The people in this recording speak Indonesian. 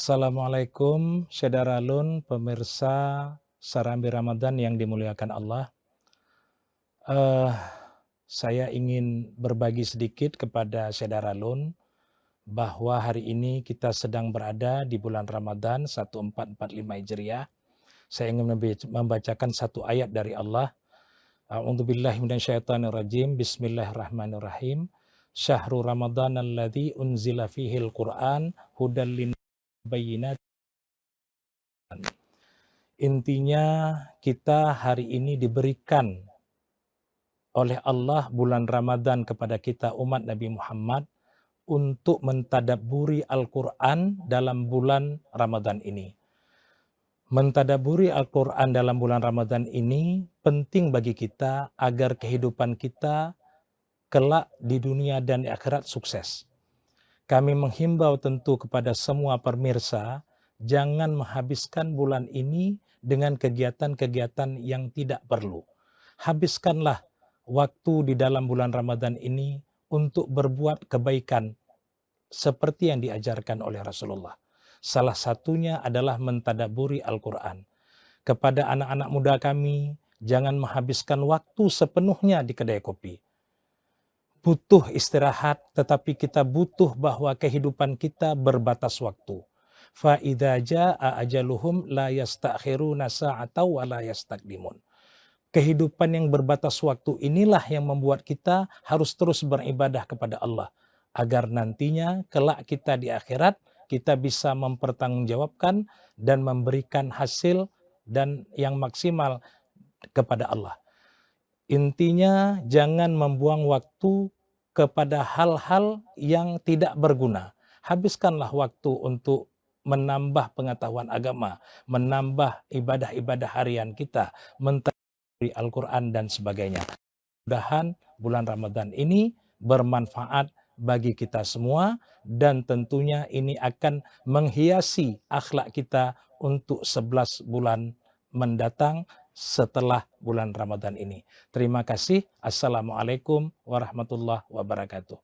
Assalamualaikum, Syedaralun, pemirsa Sarambi Ramadan yang dimuliakan Allah. Eh, saya ingin berbagi sedikit kepada Syedaralun bahwa hari ini kita sedang berada di bulan Ramadan 1445 Hijriah. Saya ingin membacakan satu ayat dari Allah. A'udzubillahi minasyaitonirrajim. Bismillahirrahmanirrahim. Syahrul Ramadan alladzi unzila fihil Qur'an hudal lin-bayyinat. Intinya kita hari ini diberikan oleh Allah bulan Ramadan kepada kita umat Nabi Muhammad untuk mentadabburi Al-Quran dalam bulan Ramadan ini. Mentadabburi Al-Quran dalam bulan Ramadan ini penting bagi kita agar kehidupan kita kelak di dunia dan di akhirat sukses. Kami menghimbau tentu kepada semua pemirsa, jangan menghabiskan bulan ini dengan kegiatan-kegiatan yang tidak perlu. Habiskanlah waktu di dalam bulan Ramadan ini untuk berbuat kebaikan seperti yang diajarkan oleh Rasulullah. Salah satunya adalah mentadabburi Al-Quran. Kepada anak-anak muda kami, jangan menghabiskan waktu sepenuhnya di kedai kopi. Butuh istirahat, tetapi kita butuh bahwa kehidupan kita berbatas waktu. Fa'idza jaa'a ajaluhum la yastakhiruna sa'atan wa la yastaqdimun. Kehidupan yang berbatas waktu inilah yang membuat kita harus terus beribadah kepada Allah. Agar nantinya kelak kita di akhirat, kita bisa mempertanggungjawabkan dan memberikan hasil dan yang maksimal kepada Allah. Intinya jangan membuang waktu kepada hal-hal yang tidak berguna. Habiskanlah waktu untuk menambah pengetahuan agama, menambah ibadah-ibadah harian kita, mentadaburi Al-Quran dan sebagainya. Mudah-mudahan bulan Ramadan ini bermanfaat bagi kita semua dan tentunya ini akan menghiasi akhlak kita untuk 11 bulan mendatang setelah bulan Ramadan ini. Terima kasih. Assalamualaikum warahmatullahi wabarakatuh.